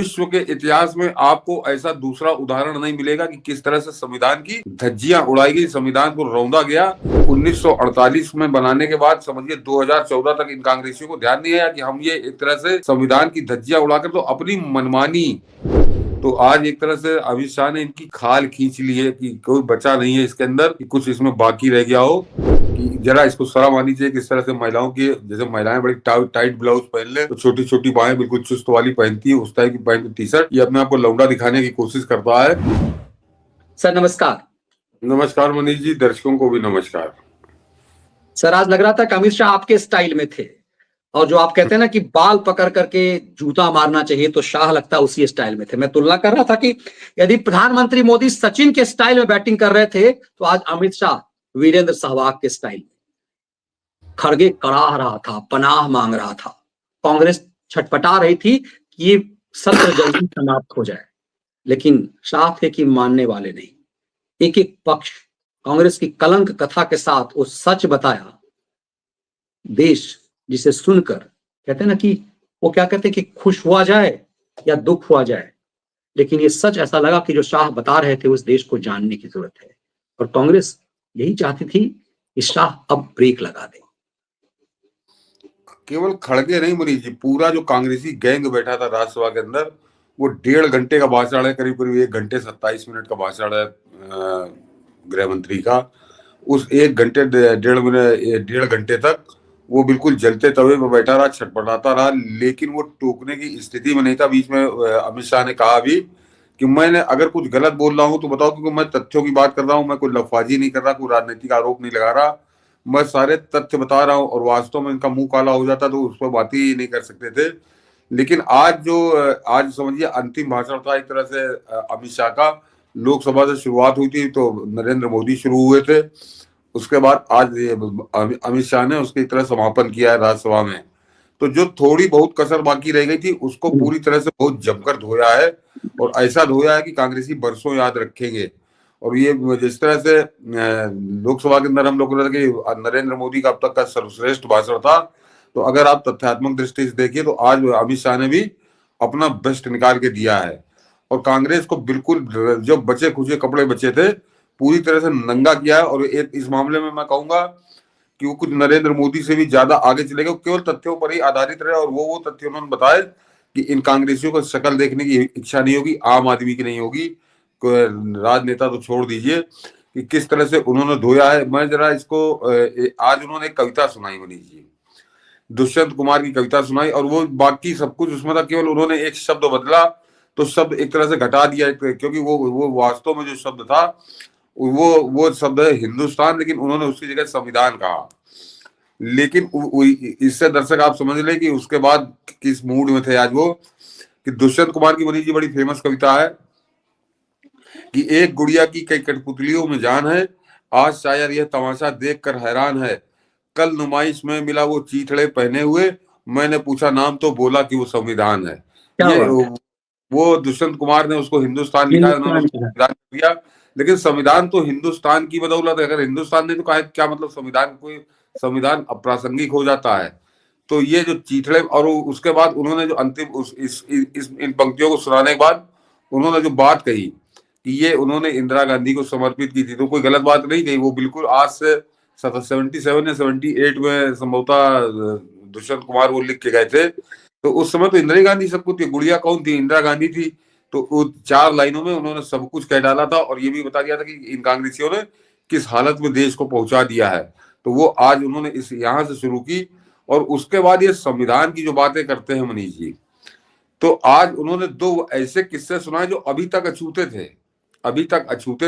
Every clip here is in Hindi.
विश्व के इतिहास में आपको ऐसा दूसरा उदाहरण नहीं मिलेगा कि किस तरह से संविधान की धज्जियां उड़ाई गई, संविधान को रौंदा गया। 1948 में बनाने के बाद समझिए 2014 तक इन कांग्रेसियों को ध्यान नहीं आया कि हम ये एक तरह से संविधान की धज्जियां उड़ाकर तो अपनी मनमानी, तो आज एक तरह से अमित शाह ने इनकी खाल खींच ली है कि कोई बचा नहीं है इसके अंदर कि कुछ इसमें बाकी रह गया हो। कि जरा इसको शर्म आनी चाहिए किस तरह से महिलाओं की, जैसे महिलाएं बड़ी टाइट ब्लाउज पहन ले तो छोटी छोटी बाहें बिल्कुल चुस्त वाली पहनती है, उस टाइप की पहन टी शर्ट, ये अपने आप को लौंडा दिखाने की कोशिश करता है। सर नमस्कार। नमस्कार मनीष जी, दर्शकों को भी नमस्कार। सर आज लग रहा था कि अमित शाह आपके स्टाइल में थे, और जो आप कहते हैं ना कि बाल पकड़ करके जूता मारना चाहिए, तो शाह लगता उसी स्टाइल में थे। मैं तुलना कर रहा था कि यदि प्रधानमंत्री मोदी सचिन के स्टाइल में बैटिंग कर रहे थे तो आज अमित शाह वीरेंद्र सहवाग के स्टाइल में खड़गे कड़ाह रहा था, पनाह मांग रहा था। कांग्रेस छटपटा रही थी कि ये सत्र जल्दी समाप्त हो जाए, लेकिन शाह थे कि मानने वाले नहीं। एक एक पक्ष कांग्रेस की कलंक कथा के साथ वो सच बताया। देश जिसे सुनकर कहते हैं ना कि वो क्या कहते हैं कि खुश हुआ जाए या दुख हुआ जाए, लेकिन ये सच ऐसा लगा कि जो शाह बता रहे थे उस देश को जानने की जरूरत है, और कांग्रेस यही चाहती थी कि शाह अब ब्रेक लगा दे। केवल खड़गे नहीं मनीष जी, पूरा जो कांग्रेसी गैंग बैठा था राज्यसभा के अंदर, वो 1.5 घंटे का भाषण है, करीब करीब 1 घंटे 27 मिनट का भाषण है गृह मंत्री का। उस 1 घंटे 1.5 घंटे तक वो बिल्कुल जलते तवे पर बैठा रहा, छटपटाता रहा, लेकिन वो टोकने की स्थिति में नहीं था। बीच में अमित शाह ने कहा भी कि मैंने अगर कुछ गलत बोल रहा हूं तो बताओ, क्योंकि मैं तथ्यों की बात कर रहा हूं, मैं कोई लफाजी नहीं कर रहा, कोई राजनीतिक आरोप नहीं लगा रहा, मैं सारे तथ्य बता रहा हूं। और वास्तव में इनका मुंह काला हो जाता तो उस पर बात ही नहीं कर सकते थे। लेकिन आज समझिए अंतिम भाषण था एक तरह से अमित शाह का। लोकसभा से शुरुआत हुई थी तो नरेंद्र मोदी शुरू हुए थे, उसके बाद आज अमित शाह ने उसकी तरह समापन किया है राज्यसभा में। तो जो थोड़ी बहुत कसर बाकी रह गई थी उसको पूरी तरह से बहुत जमकर धोया है, और ऐसा धोया है कि कांग्रेसी बरसों याद रखेंगे। और ये जिस तरह से लोकसभा के अंदर हम लोग कि नरेंद्र मोदी का अब तक का सर्वश्रेष्ठ भाषण था, तो अगर आप तथ्यात्मक दृष्टि से देखिए तो आज अमित शाह ने भी अपना बेस्ट निकाल के दिया है, और कांग्रेस को बिल्कुल जो बचे खुचे कपड़े बचे थे पूरी तरह से नंगा किया है। और इस मामले में मैं कहूंगा कि वो कुछ नरेंद्र मोदी से भी ज्यादा आगे चले गए, केवल तथ्यों पर ही आधारित रहे। और वो तथ्य उन्होंने बताए कि इन कांग्रेसियों को शक्ल देखने की इच्छा नहीं होगी, आम आदमी की नहीं होगी, राजनेता तो छोड़ दीजिए, कि किस तरह से उन्होंने धोया है। मैं जरा इसको आज उन्होंने एक कविता सुनाई मनीष जी, दुष्यंत कुमार की कविता सुनाई, और वो बाकी सब कुछ उसमें था, केवल उन्होंने एक शब्द बदला तो शब्द एक तरह से घटा दिया, क्योंकि वो वास्तव में जो शब्द था वो शब्द है हिंदुस्तान, लेकिन उन्होंने उसकी जगह संविधान कहा। लेकिन इससे दर्शक आप समझ लें कि उसके बाद किस मूड में थे आज वो, कि दुष्यंत कुमार की मनीष जी बड़ी फेमस कविता है कि एक गुड़िया की कई कठपुतलियों में जान है, आज शायर यह तमाशा देख कर हैरान है, कल नुमाइश में मिला वो चीथड़े पहने हुए, मैंने पूछा नाम तो बोला कि वो संविधान है। ये वो दुष्यंत कुमार ने उसको हिंदुस्तान लिखा है, उन्होंने संविधान दिया, लेकिन संविधान तो हिंदुस्तान की बदौलत है। अगर हिंदुस्तान नहीं तो क्या मतलब संविधान अप्रासंगिक हो जाता है। तो ये जो चीथड़े, और उसके बाद उन्होंने जो अंतिम इन पंक्तियों को सुनाने के बाद उन्होंने जो बात कही कि ये उन्होंने इंदिरा गांधी को समर्पित की थी, तो कोई गलत बात नहीं कही। वो बिल्कुल आज से 77 या 78 में संभवतः दुष्यंत कुमार वो लिख के गए थे। तो उस समय तो इंदिरा गांधी सब कुछ थी, गुड़िया कौन थी, इंदिरा गांधी थी। तो वो 4 लाइनों में उन्होंने सब कुछ कह डाला था, और ये भी बता दिया था कि इन कांग्रेसियों ने किस हालत में देश को पहुंचा दिया है। तो वो आज उन्होंने इस यहां से शुरू की, और उसके बाद ये संविधान की जो बातें करते हैं मनीष जी, तो आज उन्होंने 2 ऐसे किस्से सुनाए जो अभी तक अछूते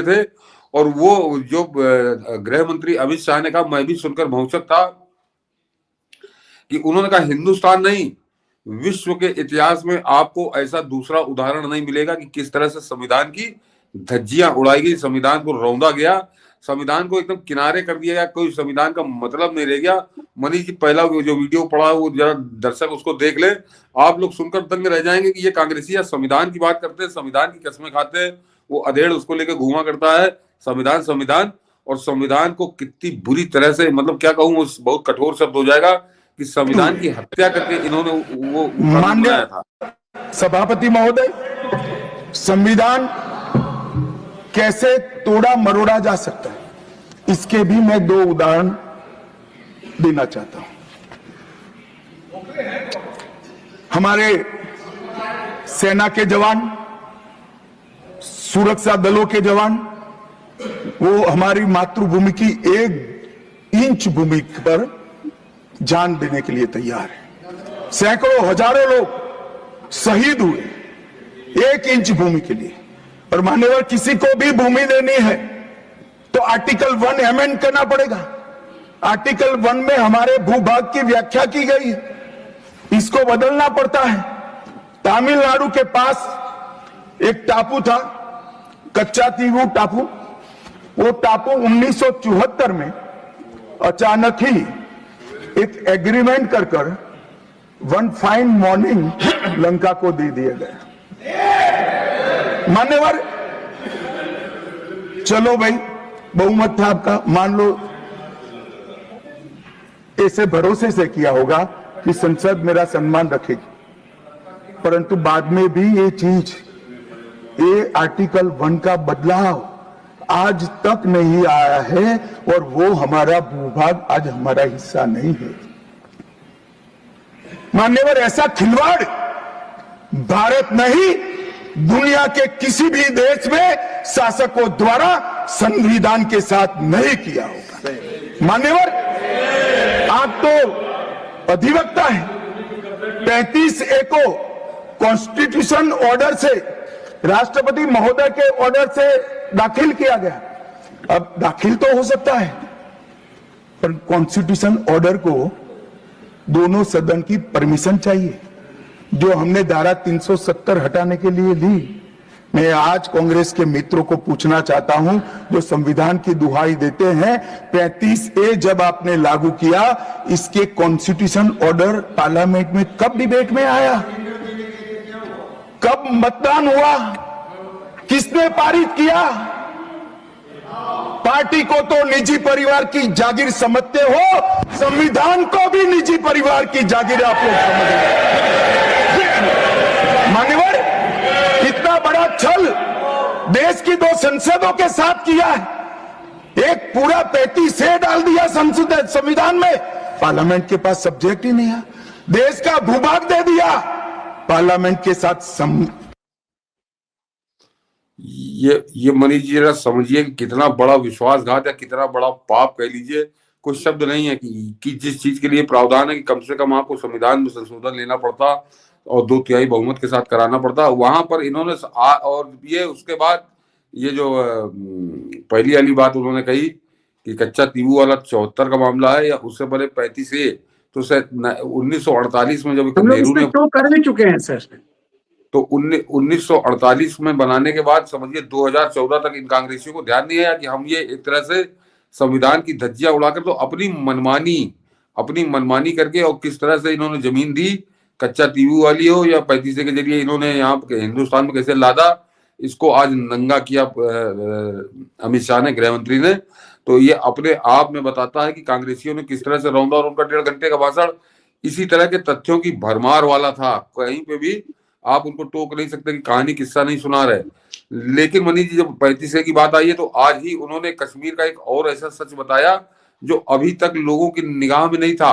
थे। और वो जो गृह मंत्री अमित शाह ने कहा, मैं भी सुनकर भौचक था, कि उन्होंने कहा हिंदुस्तान नहीं, विश्व के इतिहास में आपको ऐसा दूसरा उदाहरण नहीं मिलेगा कि किस तरह से संविधान की धज्जियां उड़ाई गई, संविधान को रौंदा गया, संविधान को एकदम किनारे कर दिया गया, कोई संविधान का मतलब नहीं रह गया। मनीष जी पहला जो वीडियो पड़ा वो जरा दर्शक उसको देख ले, आप लोग सुनकर दंग रह जाएंगे कि ये कांग्रेसी संविधान की बात करते हैं, संविधान की कसमें खाते हैं। वो अधेड़ उसको लेकर घूमा करता है, संविधान, और संविधान को कितनी बुरी तरह से, मतलब क्या कहूँ, बहुत कठोर शब्द हो जाएगा कि संविधान की हत्या करके इन्होंने वो बनाया था। सभापति महोदय, संविधान कैसे तोड़ा मरोड़ा जा सकता है, इसके भी मैं 2 उदाहरण देना चाहता हूं। हमारे सेना के जवान, सुरक्षा दलों के जवान, वो हमारी मातृभूमि की 1 इंच भूमि पर जान देने के लिए तैयार है। सैकड़ों हजारों लोग शहीद हुए 1 इंच भूमि के लिए। और मान्यवर, किसी को भी भूमि देनी है तो आर्टिकल 1 अमेंड करना पड़ेगा। आर्टिकल 1 में हमारे भूभाग की व्याख्या की गई है, इसको बदलना पड़ता है। तमिलनाडु के पास एक टापू था, कच्चा तीवू टापू। वो टापू 1974 में अचानक ही एक एग्रीमेंट कर वन फाइन मॉर्निंग लंका को दे दिया गया। मान्यवर, चलो भाई, बहुमत था आपका, मान लो ऐसे भरोसे से किया होगा कि संसद मेरा सम्मान रखेगी, परंतु बाद में भी ये चीज, ये आर्टिकल 1 का बदलाव आज तक नहीं आया है और वो हमारा भूभाग आज हमारा हिस्सा नहीं है। मान्यवर, ऐसा खिलवाड़ भारत नहीं, दुनिया के किसी भी देश में शासकों द्वारा संविधान के साथ नहीं किया होगा। मान्यवर, आप तो अधिवक्ता है, 35A को कॉन्स्टिट्यूशन ऑर्डर से, राष्ट्रपति महोदय के ऑर्डर से दाखिल किया गया। अब दाखिल तो हो सकता है, पर कॉन्स्टिट्यूशन ऑर्डर को दोनों सदन की परमिशन चाहिए, जो हमने धारा 370 हटाने के लिए दी। मैं आज कांग्रेस के मित्रों को पूछना चाहता हूं, जो संविधान की दुहाई देते हैं, 35A जब आपने लागू किया, इसके कॉन्स्टिट्यूशन ऑर्डर पार्लियामेंट में कब डिबेट में आया, कब मतदान हुआ, किसने पारित किया? पार्टी को तो निजी परिवार की जागीर समझते हो, संविधान को भी निजी परिवार की जागीर आप लोग समझ रहे। मान्यवर, इतना बड़ा छल देश की 2 संसदों के साथ किया है। एक पूरा 35A डाल दिया संसद संविधान में, पार्लियामेंट के पास सब्जेक्ट ही नहीं है। देश का भूभाग दे दिया, पार्लियामेंट के साथ ये मनीष जी जरा समझिए कि कितना बड़ा विश्वासघात या कितना बड़ा पाप कह लीजिए, कोई शब्द नहीं है कि जिस चीज के लिए प्रावधान है कि कम से कम आपको संविधान में संशोधन लेना पड़ता और 2/3 बहुमत के साथ कराना पड़ता, वहां पर इन्होंने और ये उसके बाद ये जो पहली वाली बात उन्होंने कही कि कच्चा तीवू वाला 74 का मामला है या उससे पहले 35A, तो 1948 में जब नेहरू ने तो कर भी चुके हैं सर, तो 1948 में बनाने के बाद समझिए 2014 तक इन कांग्रेसियों को ध्यान नहीं आया कि हम ये एक तरह से संविधान की धज्जियां उड़ाकर तो अपनी मनमानी करके, और किस तरह से इन्होंने जमीन दी, कच्चा तीवू वाली हो या 35A के जरिए इन्होंने यहाँ हिंदुस्तान में कैसे लादा, इसको आज नंगा किया अमित शाह ने, गृह मंत्री ने। तो ये अपने आप में बताता है कि कांग्रेसियों ने किस तरह से रौंदा, और उनका 1.5 घंटे का भाषण इसी तरह के तथ्यों की भरमार वाला था। कहीं पे भी आप उनको टोक नहीं सकते कि कहानी किस्सा नहीं सुना रहे। लेकिन मनीष जी, जब 35A की बात आई है तो आज ही उन्होंने कश्मीर का एक और ऐसा सच बताया जो अभी तक लोगों की निगाह में नहीं था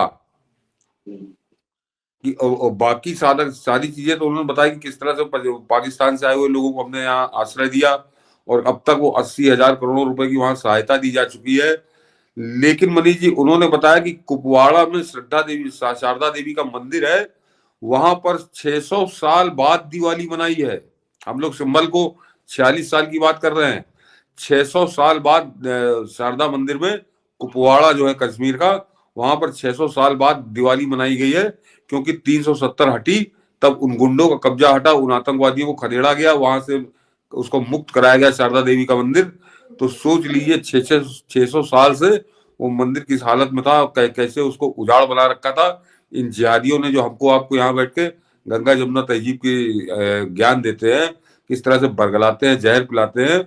कि बाकी सारी चीजें तो उन्होंने बताया कि किस तरह से पाकिस्तान से आए हुए लोगों को हमने यहाँ आश्रय दिया और अब तक वो 80,000 करोड़ रुपए की वहां सहायता दी जा चुकी है। लेकिन मनीष जी, उन्होंने बताया कि कुपवाड़ा में शारदा देवी का मंदिर है, वहां पर 600 साल बाद दिवाली मनाई है। हम लोग सिंबल को 46 साल की बात कर रहे हैं, 600 साल बाद शारदा मंदिर में, कुपवाड़ा जो है कश्मीर का, वहां पर 600 साल बाद दिवाली मनाई गई है, क्योंकि 370 हटी, तब उन गुंडों का कब्जा हटा, उन आतंकवादियों को खदेड़ा गया, वहां से उसको मुक्त कराया गया शारदा देवी का मंदिर। तो सोच लीजिए 600 साल से वो मंदिर किस हालत में था, कैसे उसको उजाड़ बना रखा था इन जिहादियों ने, जो हमको आपको यहाँ बैठ के गंगा जमुना तहजीब की ज्ञान देते हैं, किस तरह से बरगलाते हैं, जहर पिलाते हैं।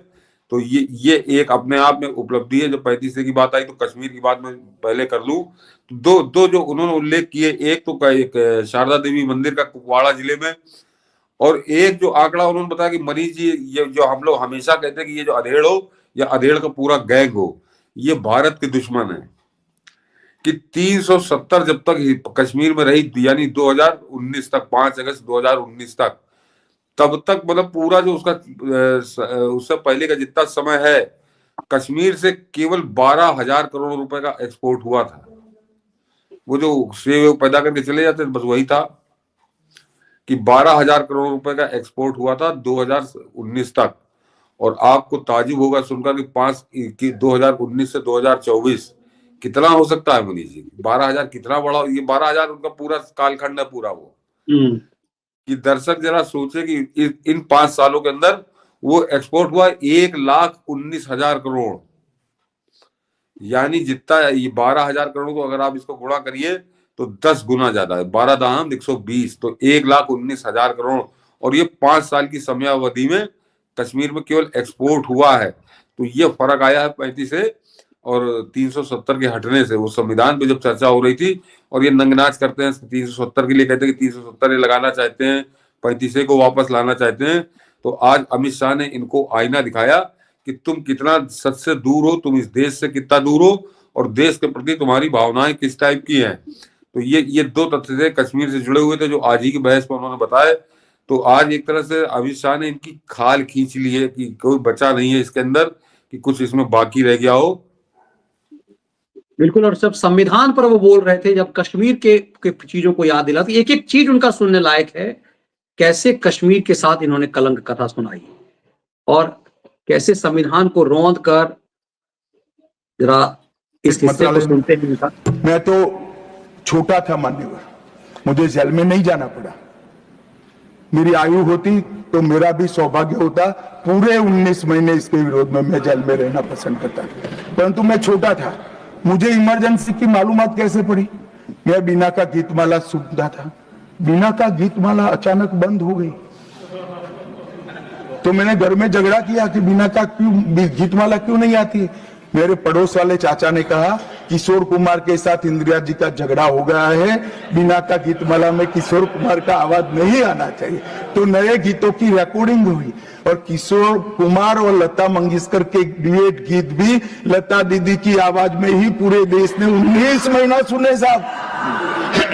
तो ये एक अपने आप में उपलब्धि है। जब 35A की बात आई तो कश्मीर की बात मैं पहले कर लूं, तो दो जो उन्होंने उल्लेख किए, एक तो एक शारदा देवी मंदिर का कुपवाड़ा जिले में, और एक जो आंकड़ा उन्होंने बताया कि मनीष जी, ये जो हम लोग हमेशा कहते हैं कि ये जो अधेड़ हो या अधेड़ का पूरा गैंग हो, ये भारत के दुश्मन है। कि 370 जब तक कश्मीर में रही, यानी 2019 तक, 5 अगस्त 2019 तक, तब तक मतलब पूरा जो उसका उससे पहले का जितना समय है, कश्मीर से केवल 12,000 करोड़ रुपए का एक्सपोर्ट हुआ था। वो जो सेब पैदा करके चले जाते बस वही था कि 12,000 करोड़ रुपए का एक्सपोर्ट हुआ था 2019 तक। और आपको ताजुब होगा सुनकर कि 2019 से 2024 कितना हो सकता है मनीष जी? 12,000 कितना बड़ा, ये 12,000 उनका पूरा कालखंड है पूरा वो। कि दर्शक जरा सोचे कि इन 5 सालों के अंदर वो एक्सपोर्ट हुआ 1,19,000 करोड़। यानी जितना ये 12,000 करोड़ को अगर आप इसको गुणा करिए तो 10 गुना ज्यादा है, 12 दाम 120, तो 1,19,000 करोड़। और ये 5 साल की समयावधि में कश्मीर में केवल एक्सपोर्ट हुआ है। तो ये फर्क आया है 35 से और 370 के हटने से। वो संविधान पे जब चर्चा हो रही थी और ये नंगनाच करते हैं 370 के लिए, कहते हैं कि 370 लगाना चाहते हैं, 35 को वापस लाना चाहते हैं। तो आज अमित शाह ने इनको आईना दिखाया कि तुम कितना सच से दूर हो, तुम इस देश से कितना दूर हो और देश के प्रति तुम्हारी भावनाएं किस टाइप की हैं। तो ये 2 तथ्य थे कश्मीर से जुड़े हुए थे जो आज ही की बहस में उन्होंने बताए। तो आज एक तरह से अमित शाह ने इनकी खाल खींच ली है कि कोई बचा नहीं है इसके अंदर कि कुछ इसमें बाकी रह गया हो। बिल्कुल। और जब संविधान पर वो बोल रहे थे, जब कश्मीर के चीजों को याद दिलाती, एक एक चीज उनका सुनने लायक है। कैसे कश्मीर के साथ इन्होंने कलंक कथा सुनाई और कैसे संविधान को रौंद कर, जरा इस हिस्से को सुनते हैं। मैं तो छोटा था मान्यवर, मुझे जेल में नहीं जाना पड़ा। मेरी आयु होती तो मेरा भी सौभाग्य होता, पूरे 19 महीने इसके विरोध में मैं जेल में रहना पसंद करता, परंतु मैं छोटा था। मुझे इमरजेंसी की मालूमात कैसे पड़ी? मैं बीना का गीतमाला सुनता था, बीना का गीतमाला अचानक बंद हो गई। तो मैंने घर में झगड़ा किया कि बीना का गीतमाला क्यों नहीं आती। मेरे पड़ोस वाले चाचा ने कहा किशोर कुमार के साथ इंदिरा जी का झगड़ा हो गया है, बीना का गीतमाला में किशोर कुमार का आवाज नहीं आना चाहिए। तो नए गीतों की रिकॉर्डिंग हुई और किशोर कुमार और लता मंगेशकर के डुएट गीत भी लता दीदी की आवाज में ही पूरे देश ने 19 महीना सुने। साहब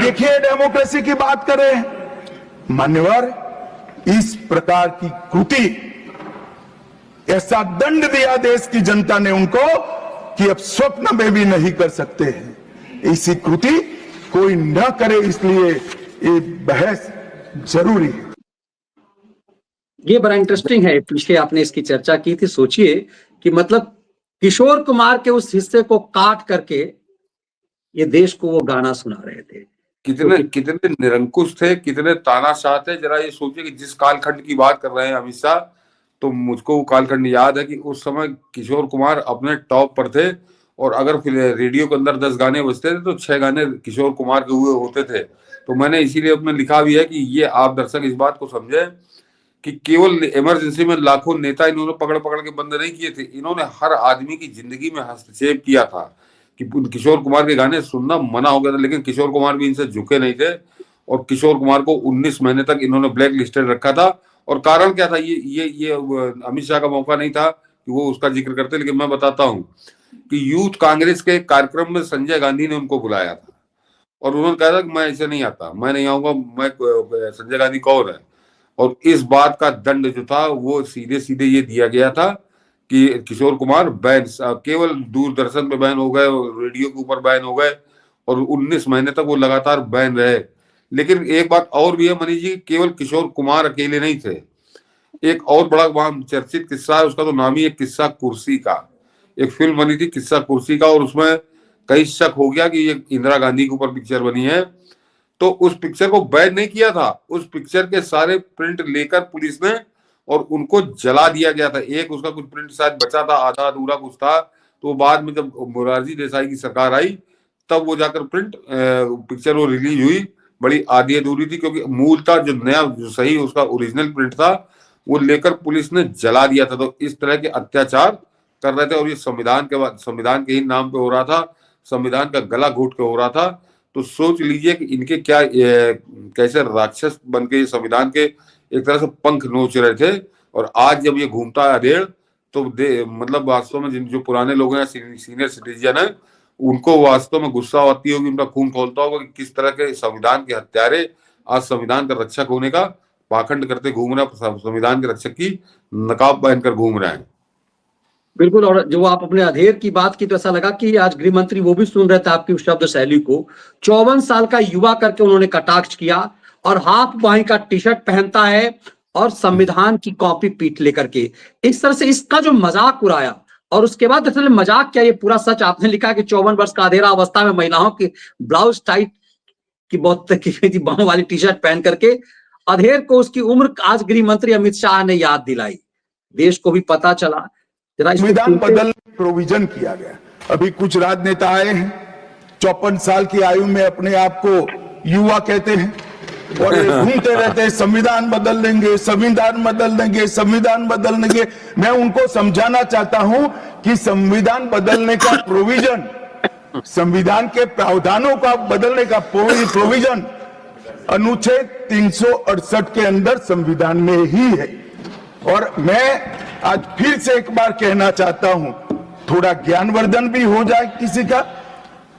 देखिए, डेमोक्रेसी की बात करें मान्यवर, इस प्रकार की कृति, ऐसा दंड दिया देश की जनता ने उनको कि अब स्वप्न में भी नहीं कर सकते हैं। ऐसी कृति कोई न करे, इसलिए ये बहस जरूरी है। ये बड़ा इंटरेस्टिंग है, पिछले आपने इसकी चर्चा की थी। सोचिए कि मतलब किशोर कुमार के उस हिस्से को काट करके ये देश को वो गाना सुना रहे थे। कितने निरंकुश थे, कितने तानाशाह थे। जरा ये सोचिए कि जिस कालखंड की बात कर रहे हैं अमित शाह, तो मुझको वो कालखंड याद है कि उस समय किशोर कुमार अपने टॉप पर थे और अगर फिर रेडियो के अंदर 10 गाने बजते थे तो 6 गाने किशोर कुमार के हुए होते थे। तो मैंने इसीलिए अपने लिखा भी है कि ये आप दर्शक इस बात को समझे कि केवल इमरजेंसी में लाखों नेता इन्होंने पकड़ पकड़ के बंद नहीं किए थे, इन्होंने हर आदमी की जिंदगी में हस्तक्षेप किया था। कि किशोर कुमार के गाने सुनना मना हो गया था, लेकिन किशोर कुमार भी इनसे झुके नहीं थे और किशोर कुमार को 19 महीने तक इन्होंने ब्लैक लिस्टेड रखा था। और कारण क्या था? ये अमित शाह का मौका नहीं था कि वो उसका जिक्र करते, लेकिन मैं बताता हूँ कि यूथ कांग्रेस के कार्यक्रम में संजय गांधी ने उनको बुलाया था और उन्होंने कहा था कि मैं ऐसे नहीं आता, मैं नहीं आऊंगा, मैं संजय गांधी कौन है। और इस बात का दंड जो था वो सीधे सीधे ये दिया गया था कि किशोर कुमार बैन, केवल दूरदर्शन पे बैन हो गए, रेडियो के ऊपर बैन हो गए और 19 महीने तक वो लगातार बैन रहे। लेकिन एक बात और भी है मनीष जी, केवल किशोर कुमार अकेले नहीं थे। एक और बड़ा वहां चर्चित किस्सा है, उसका तो नाम ही है किस्सा कुर्सी का। एक फिल्म बनी थी किस्सा कुर्सी का और उसमें कई शक हो गया कि ये इंदिरा गांधी के ऊपर पिक्चर बनी है। तो उस पिक्चर को बैन नहीं किया था, उस पिक्चर के सारे प्रिंट लेकर पुलिस ने और उनको जला दिया गया था। एक उसका कुछ प्रिंट शायद बचा था, आधा अधूरा कुछ था, तो बाद में जब मोरारजी देसाई की सरकार आई तब वो जाकर प्रिंट पिक्चर वो रिलीज हुई। बड़ी आधी अधूरी थी क्योंकि मूलतः जो नया जो सही उसका ओरिजिनल प्रिंट था वो लेकर पुलिस ने जला दिया था। तो इस तरह के अत्याचार कर रहे थे और ये संविधान के ही नाम पे हो रहा था, संविधान का गला घोट के हो रहा था। तो सोच लीजिए कि इनके क्या कैसे राक्षस बन के संविधान के एक तरह से पंख नोच रहे थे। और आज जब ये घूमता है अधेड़, तो मतलब वास्तव में जिन जो पुराने लोग हैं, सीनियर सिटीजन है, उनको वास्तव में गुस्सा आती होगी, उनका खून खौलता होगा कि किस तरह के संविधान के हत्यारे आज संविधान का रक्षक होने का पाखंड करते घूम रहे हैं, संविधान के रक्षक की नकाब पहनकर घूम रहे हैं। बिल्कुल। और जो आप अपने अधेर की बात की, तो ऐसा लगा कि आज गृह मंत्री वो भी सुन रहे थे आपकी उस शब्द शैली को। 54 साल का युवा करके उन्होंने कटाक्ष किया, और हाफ बाही का टी शर्ट पहनता है और संविधान की कॉपी पीट लेकर के इस तरह से इसका जो मजाक उड़ाया। और उसके बाद दरअसल मजाक क्या, ये पूरा सच आपने लिखा कि 54 वर्ष का अधेरा अवस्था में महिलाओं की ब्लाउज टाइट की बहुत की बाहों वाली टी शर्ट पहन करके अधेर को उसकी उम्र आज गृह मंत्री अमित शाह ने याद दिलाई। देश को भी पता चला। संविधान बदलने प्रोविजन किया गया। अभी कुछ राजनेता आए हैं, 54 साल की आयु में अपने आप को युवा कहते हैं और ये घूमते रहते हैं, संविधान बदल देंगे, संविधान बदल देंगे, संविधान बदल देंगे। मैं उनको समझाना चाहता हूं कि संविधान बदलने का प्रोविजन, संविधान के प्रावधानों का बदलने का प्रोविजन अनुच्छेद 368 के अंदर संविधान में ही है। और मैं आज फिर से एक बार कहना चाहता हूं, थोड़ा ज्ञानवर्धन भी हो जाए किसी का।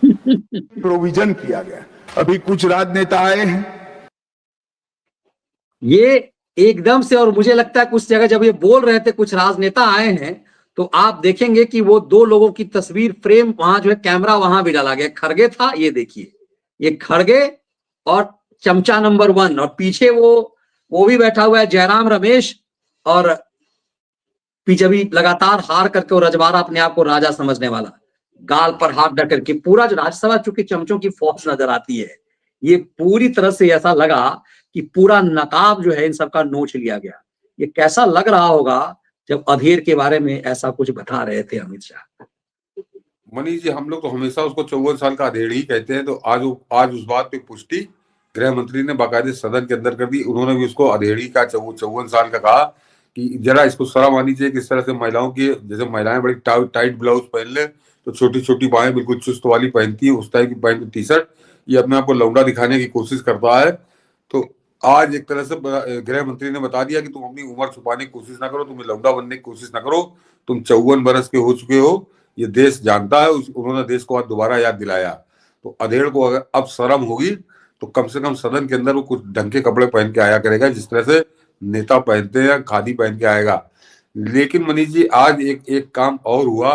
प्रोविजन किया गया। अभी कुछ राजनेता आए हैं, ये एकदम से, और मुझे लगता है कुछ जगह जब ये बोल रहे थे कुछ राजनेता आए हैं, तो आप देखेंगे कि वो दो लोगों की तस्वीर फ्रेम वहां जो है कैमरा वहां भी डाला गया। खड़गे था, ये देखिए, ये खड़गे और चमचा नंबर 1, और पीछे वो भी बैठा हुआ है जयराम रमेश, और पीछे भी लगातार हार करके वो रजवाड़ा अपने आप को राजा समझने वाला, गाल पर हाथ रख करके। पूरा जो राज्यसभा चूंकि चमचों की फौज नजर आती है, ये पूरी तरह से ऐसा लगा कि पूरा नकाब जो है इन सबका नोच लिया गया। ये कैसा लग रहा होगा जब अधेर के बारे में ऐसा कुछ बता रहे थे अमित शाह। मनीष जी, हम लोग तो हमेशा उसको 54 साल का अधेड़ ही कहते हैं, तो आज उस बात पे पुष्टि गृह मंत्री ने बाकायदे सदन के अंदर कर दी। उन्होंने भी उसको अधेड़ी का 54 साल का कहा कि जरा इसको शर्म आनी चाहिए किस तरह से महिलाओं की, जैसे महिलाएं बड़ी टाइट ब्लाउज पहन ले तो छोटी छोटी बाहें बिल्कुल चुस्त वाली पहनती है, उस टाइप की पहन टी शर्ट, ये अपने आप को लौंडा दिखाने की कोशिश करता है। तो आज एक तरह से गृह मंत्री ने बता दिया कि तुम अपनी उम्र छुपाने की कोशिश ना करो, तुम्हें लौंडा बनने की कोशिश ना करो, तुम 54 बरस के हो चुके हो, ये देश जानता है। उन्होंने देश को आज दोबारा याद दिलाया। तो अधेड़ को अगर अब शर्म होगी तो कम से कम सदन के अंदर वो कुछ ढंग के कपड़े पहन के आया करेगा, जिस तरह से नेता पहनते हैं, खादी पहन के आएगा। लेकिन मनीष जी, आज एक काम और हुआ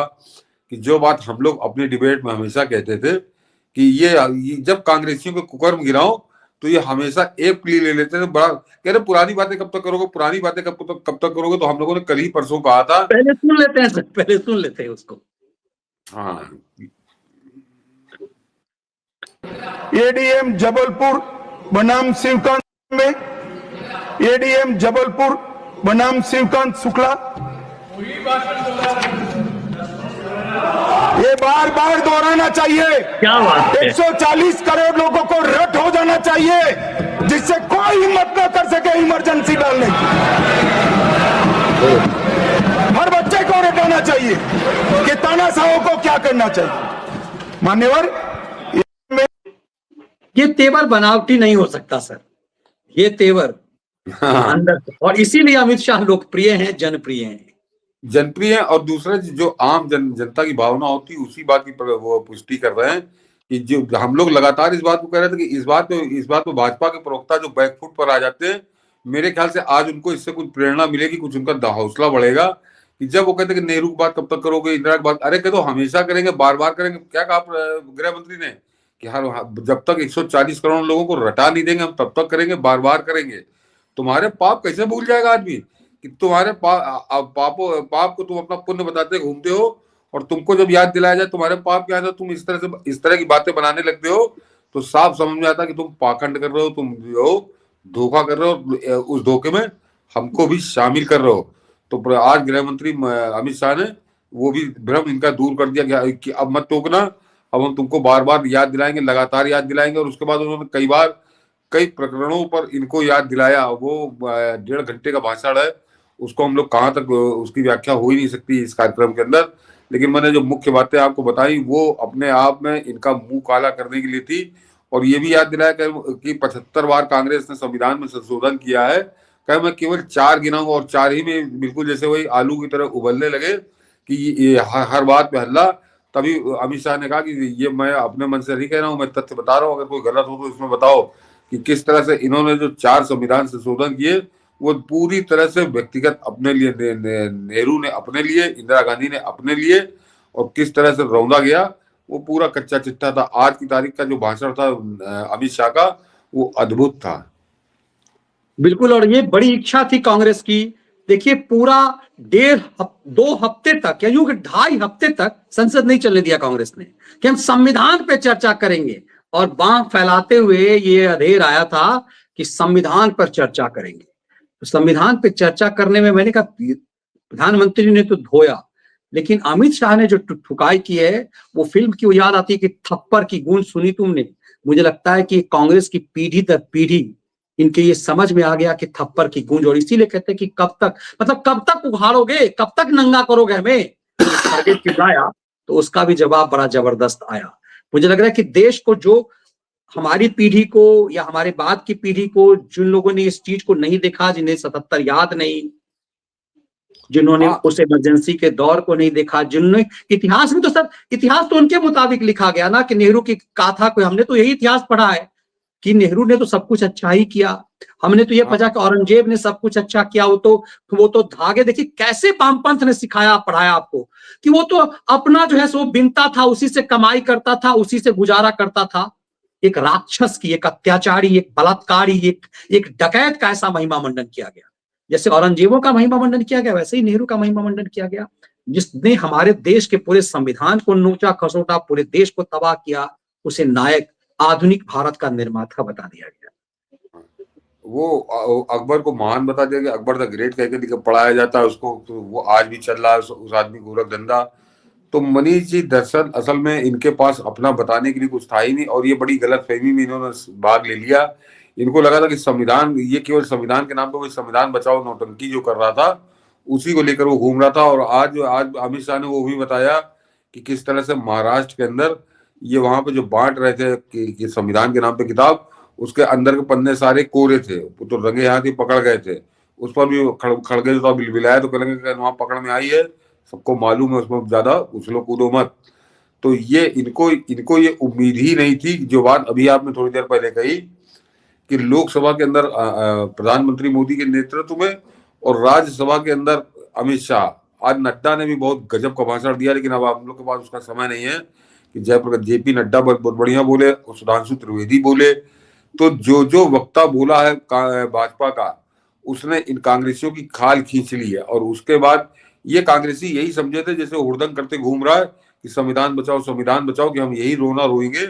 कि जो बात हम लोग अपनी डिबेट में हमेशा कहते थे कि ये जब कांग्रेसियों को कुकर्म गिराओ तो ये हमेशा एक प्ली ले लेते थे। बड़ा कह रहे पुरानी बातें कब तक करोगे, पुरानी बातें कब तक करोगे। तो हम लोगों ने कल ही परसों कहा था, पहले सुन लेते हैं सर, पहले सुन लेते हैं उसको। हाँ, एडीएम जबलपुर बनाम शिवकांत में, एडीएम जबलपुर बनाम शिवकांत शुक्ला, ये बार बार दोहराना चाहिए। क्या बात है। 140 करोड़ लोगों को रट हो जाना चाहिए जिससे कोई हिम्मत न कर सके इमरजेंसी डालने की। हर बच्चे को रटाना चाहिए कि तानाशाहों को क्या करना चाहिए। मान्यवर, ये तेवर बनावटी नहीं हो सकता सर, ये तेवर अंदर से। और इसीलिए अमित शाह लोकप्रिय हैं, जनप्रिय हैं। जनप्रिय है। और दूसरा जो आम जनता की भावना होती है उसी बात की वो पुष्टि कर रहे हैं कि जो हम लोग लगातार इस बात को कह रहे थे कि इस बात पे भाजपा के प्रवक्ता जो बैकफुट पर आ जाते हैं, मेरे ख्याल से आज उनको इससे कुछ प्रेरणा मिलेगी, कुछ उनका हौसला बढ़ेगा कि जब वो कहते कि नेहरू की बात कब तक करोगे, इंदिरा की बात, अरे कह दो हमेशा करेंगे, बार बार करेंगे। क्या कहा गृह मंत्री ने कि जब तक 140 करोड़ लोगों को रटा नहीं देंगे हम तब तक करेंगे, बार बार करेंगे। तुम्हारे पाप कैसे भूल जाएगा आदमी कि तुम्हारे पाप को तुम अपना पुण्य बताते घूमते हो, और तुमको जब याद दिलाया जाए तुम्हारे पाप क्या है, तुम इस तरह की बातें बनाने लगते हो, तो साफ समझ में आता कि तुम पाखंड कर रहे हो, तुम जो धोखा कर रहे हो, उस धोखे में हमको भी शामिल कर रहे हो। तो आज गृह मंत्री अमित शाह ने वो भी भ्रम इनका दूर कर दिया कि अब मत टोकना, अब हम तुमको बार बार याद दिलाएंगे, लगातार याद दिलाएंगे। और उसके बाद उन्होंने कई प्रकरणों पर इनको याद दिलाया। वो 1.5 घंटे का भाषण है, उसको हम लोग कहाँ तक उसकी व्याख्या हो ही नहीं सकती इस कार्यक्रम के अंदर। लेकिन मैंने जो मुख्य बातें आपको बताई वो अपने आप में इनका मुंह काला करने के लिए थी। और ये भी याद दिलाया कि 75 बार कांग्रेस ने संविधान में संशोधन किया है, कहा मैं केवल 4 गिनाऊंगा और 4 ही में बिल्कुल जैसे वही आलू की तरह उबलने लगे कि ये हर बात पे हल्ला। तभी अमित शाह ने कहा कि ये मैं अपने मन से नहीं कह रहा हूं, मैं तथ्य बता रहा हूं, अगर कोई गलत हो तो इसमें बताओ कि किस तरह से इन्होंने जो 4 संविधान संशोधन किए वो पूरी तरह से व्यक्तिगत अपने लिए, नेहरू ने अपने लिए, इंदिरा गांधी ने अपने लिए, और किस तरह से रौंदा गया वो पूरा कच्चा चिट्ठा था। आज की तारीख का जो भाषण था अमित शाह का वो अद्भुत था। बिल्कुल, और ये बड़ी इच्छा थी कांग्रेस की। देखिए पूरा 2 हफ्ते तक या यूं कि 2.5 हफ्ते तक संसद नहीं चलने दिया कांग्रेस ने कि हम संविधान पे चर्चा करेंगे, और बांह फैलाते हुए ये अधेर आया था कि संविधान पर चर्चा करेंगे। तो संविधान पे चर्चा करने में मैंने कहा प्रधानमंत्री ने तो धोया, लेकिन अमित शाह ने जो ठुकाई की है वो फिल्म की याद आती है कि थप्पड़ की गूंज सुनी तुमने। मुझे लगता है कि कांग्रेस की पीढ़ी दर पीढ़ी इनके ये समझ में आ गया कि थप्पड़ की गूंज, और इसीलिए कहते हैं कि कब तक, मतलब कब तक उघाड़ोगे, कब तक नंगा करोगे हमें। चिल्लाया तो उसका भी जवाब बड़ा जबरदस्त आया। मुझे लग रहा है कि देश को, जो हमारी पीढ़ी को या हमारे बाद की पीढ़ी को, जिन लोगों ने इस चीज को नहीं देखा, जिन्हें 77 याद नहीं, जिन्होंने उस इमरजेंसी के दौर को नहीं देखा, जिन्होंने इतिहास में तो सब, इतिहास तो उनके मुताबिक लिखा गया ना कि नेहरू की गाथा को, हमने तो यही इतिहास पढ़ा है कि नेहरू ने तो सब कुछ अच्छा ही किया। हमने तो ये पढ़ा कि औरंगजेब ने सब कुछ अच्छा किया। वो तो धागे, देखिए कैसे वामपंथ ने सिखाया पढ़ाया आपको कि वो तो अपना जो है सो बिनता था, उसी से कमाई करता था, उसी से गुजारा करता था। एक राक्षस की, एक अत्याचारी, एक बलात्कारी, एक डकैत का ऐसा महिमा मंडन किया गया। जैसे औरंगजेबों का महिमा मंडन किया गया, वैसे ही नेहरू का महिमा मंडन किया गया, जिसने हमारे देश के पूरे संविधान को नोचा खसोटा, पूरे देश को तबाह किया। उसे नायक, आधुनिक भारत का निर्माता बता दिया गया। वो अकबर को महान बता दिया गया, अकबर द ग्रेट कह के पढ़ाया जाता है उसको, तो वो आज भी चल रहा है उस आदमी गोरख धंधा। तो मनीष जी दरअसल असल में इनके पास अपना बताने के लिए कुछ था ही नहीं, और ये बड़ी गलत फहमी में इन्होंने भाग ले लिया। इनको लगा था कि संविधान, ये केवल संविधान के नाम पर कोई संविधान बचाओ नौटंकी जो कर रहा था उसी को लेकर वो घूम रहा था। और आज अमित शाह ने वो भी बताया कि किस तरह से महाराष्ट्र के अंदर ये वहां पे जो बांट रहे थे कि संविधान के नाम पे किताब, उसके अंदर के पन्ने सारे कोरे थे, तो रंगे हाथ ही पकड़ गए थे। उस पर भी खड़गे तो बिलबिलाया, तो कहेंगे वहां पकड़ में आई है, सबको मालूम है, उसमें ज्यादा उछलो कूदो मत। तो ये इनको ये उम्मीद ही नहीं थी, जो बात अभी आपने थोड़ी देर पहले कही कि लोकसभा के अंदर प्रधानमंत्री मोदी के नेतृत्व में और राज्यसभा के अंदर अमित शाह। आज नड्डा ने भी बहुत गजब का भाषण दिया, लेकिन अब हम लोग के पास उसका समय नहीं है कि जयप्रकाश जेपी नड्डा बहुत बढ़िया बोले और सुधांशु त्रिवेदी बोले। तो जो वक्ता बोला है भाजपा का, उसने इन कांग्रेसियों की खाल खींच ली है। और उसके बाद ये कांग्रेसी यही समझे थे जैसे हुड़दंग करते घूम रहा है कि संविधान बचाओ, कि हम यही रोना रोएंगे।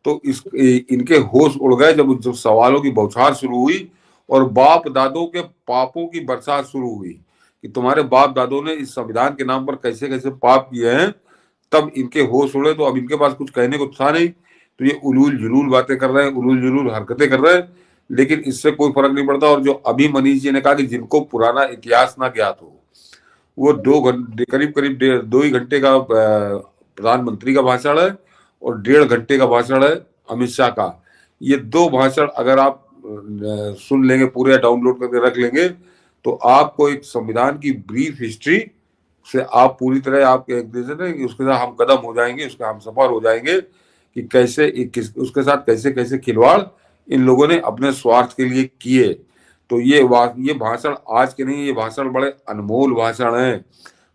तो इनके होश उड़ गए जब सवालों की बौछार शुरू हुई और बाप दादों के पापों की बरसात शुरू हुई कि तुम्हारे बाप दादों ने इस संविधान के नाम पर कैसे कैसे पाप किए हैं। तब इनके होश उड़े, तो अब इनके पास कुछ कहने को था नहीं, तो ये उलूल जुलूल बातें कर रहे हैं, उलूल जुलूल हरकतें कर रहे हैं, लेकिन इससे कोई फर्क नहीं पड़ता। और जो अभी मनीष जी ने कहा कि जिनको पुराना इतिहास ना ज्ञात हो, वो करीब 2 ही घंटे का प्रधानमंत्री का भाषण है और 1.5 घंटे का भाषण है अमित शाह का। ये 2 भाषण अगर आप सुन लेंगे पूरे, डाउनलोड करके रख लेंगे, तो आपको एक संविधान की ब्रीफ हिस्ट्री से आप पूरी तरह आपके उसके साथ हम कदम हो जाएंगे, उसके हम सफर हो जाएंगे कि कैसे उसके साथ कैसे कैसे खिलवाड़ इन लोगों ने अपने स्वार्थ के लिए किए। तो ये भाषण आज के नहीं, ये भाषण बड़े अनमोल भाषण हैं।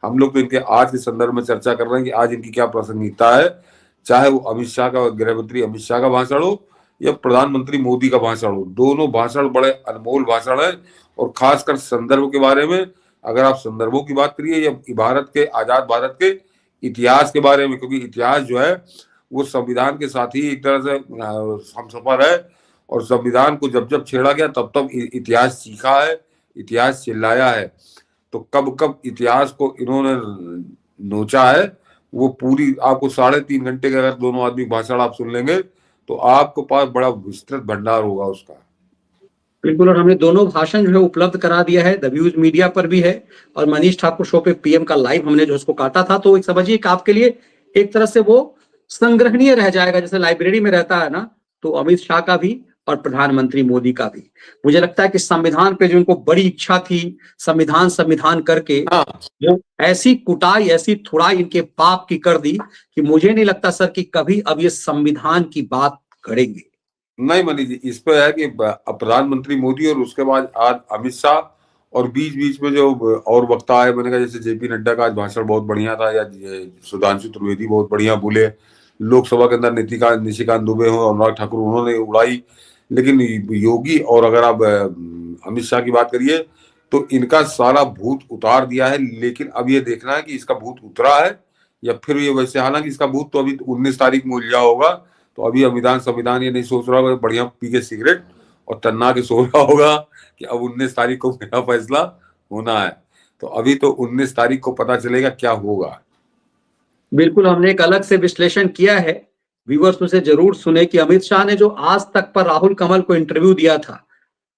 हम लोग तो इनके आज के संदर्भ में चर्चा कर रहे हैं कि आज इनकी क्या प्रासंगिकता है, चाहे वो अमित शाह का, गृहमंत्री अमित शाह का भाषण हो या प्रधानमंत्री मोदी का भाषण हो। दोनों भाषण बड़े अनमोल भाषण है। और खासकर संदर्भ के बारे में, अगर आप संदर्भों की बात करिए या भारत के, आजाद भारत के इतिहास के बारे में, क्योंकि इतिहास जो है वो संविधान के साथ ही एक तरह से हमसफर है, और संविधान को जब जब छेड़ा गया तब तब इतिहास सीखा है, इतिहास चिल्लाया है। तो कब कब इतिहास को इन्होंने नोचा है, वो पूरी आपको 3.5 घंटे का अगर दोनों आदमी भाषण आप सुन लेंगे तो आपको पास बड़ा विस्तृत भंडार होगा उसका। बिल्कुल, और हमने दोनों भाषण जो है उपलब्ध करा दिया है, द व्यूज मीडिया पर भी है, और मनीष ठाकुर शो पे पीएम का लाइव हमने जो उसको काटा था। तो एक समझिए कि आपके लिए एक तरह से वो संग्रहणीय रह जाएगा, जैसे लाइब्रेरी में रहता है ना, तो अमित शाह का भी और प्रधानमंत्री मोदी का भी। मुझे लगता है कि संविधान पे जो उनको बड़ी इच्छा थी, संविधान करके हाँ जो ऐसी कुटाई, ऐसी थुड़ाई इनके पाप की कर दी कि मुझे नहीं लगता सर कि कभी अब ये संविधान की बात करेंगे। नहीं मनीष जी, इस पे है कि प्रधानमंत्री मोदी और उसके बाद आज अमित शाह और बीच बीच में जो और वक्ता आए, मैंने कहा जैसे जेपी नड्डा का आज भाषण बहुत बढ़िया था, या सुधांशु त्रिवेदी बहुत बढ़िया बोले, लोकसभा के अंदर निशिकांत दुबे हो, अनुराग ठाकुर, उन्होंने उड़ाई। लेकिन योगी और अगर आप अमित शाह की बात करिए तो इनका सारा भूत उतार दिया है। लेकिन अब ये देखना है कि इसका भूत उतरा है या फिर ये वैसे, हालांकि इसका भूत तो अभी 19 तारीख में उलझा होगा। तो अभी संविधान ये नहीं सोच रहा होगा बढ़िया पी के सिगरेट और टन्ना के सो रहा होगा कि अब 19 तारीख को मेरा फैसला होना है। तो अभी तो 19 तारीख को पता चलेगा क्या होगा। बिल्कुल, हमने एक अलग से विश्लेषण किया है, व्यूअर्स उसे जरूर सुने, कि अमित शाह ने जो आज तक पर राहुल कमल को इंटरव्यू दिया था,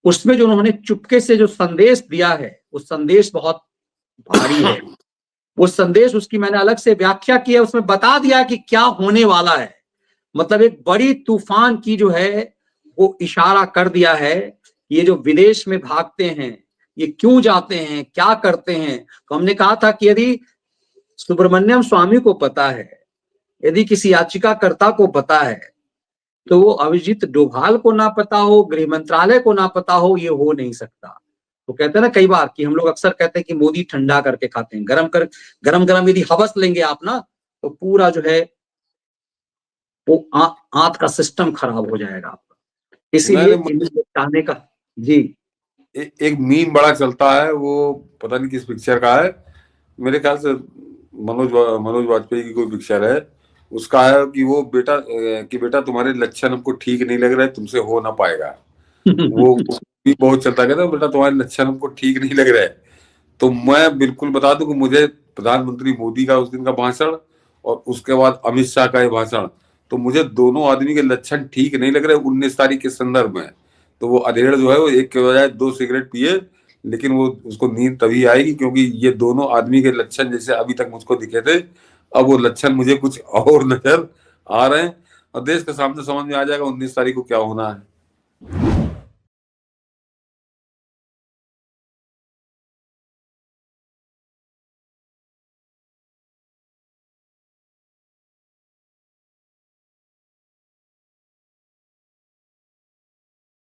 उसमें जो उन्होंने चुपके से जो संदेश दिया है, वो संदेश बहुत भारी है। वो संदेश, उसकी मैंने अलग से व्याख्या की है, उसमें बता दिया कि क्या होने वाला है। मतलब एक बड़ी तूफान की जो है वो इशारा कर दिया है। ये जो विदेश में भागते हैं, ये क्यों जाते हैं, क्या करते हैं। तो हमने कहा था कि यदि सुब्रमण्यम स्वामी को पता है, यदि किसी याचिकाकर्ता को पता है, तो वो अभिजीत डोभाल को ना पता हो, गृह मंत्रालय को ना पता हो, ये हो नहीं सकता। तो कहते हैं ना कई बार कि हम लोग अक्सर कहते हैं कि मोदी ठंडा करके खाते हैं, गरम गरम यदि हवस लेंगे आप ना, तो पूरा जो है वो आंत का सिस्टम खराब हो जाएगा आपका। इसीलिए चाहने का जी। एक मीम बड़ा चलता है, वो पता नहीं किस पिक्चर का है, मेरे ख्याल से मनोज वाजपेयी की कोई पिक्चर है, उसका है कि वो बेटा तुम्हारे लक्षण हमको ठीक नहीं लग रहे, तुमसे हो ना पाएगा। वो भी बहुत चलता है, बेटा तुम्हारे लक्षण हमको ठीक नहीं लग रहे। तो मैं बिल्कुल बता दूं कि मुझे प्रधानमंत्री मोदी का उस दिन का भाषण और उसके बाद अमित शाह का ये भाषण, तो मुझे दोनों आदमी के लक्षण ठीक नहीं लग रहे 19 तारीख के संदर्भ में। तो वो अधेड़ जो है वो एक के बजाय 2 सिगरेट पिए, लेकिन वो उसको नींद तभी आएगी क्योंकि ये दोनों आदमी के लक्षण जैसे अभी तक मुझको दिखे थे, अब वो लक्षण मुझे कुछ और नजर आ रहे हैं। और देश के सामने समझ में आ जाएगा 19 तारीख को क्या होना है।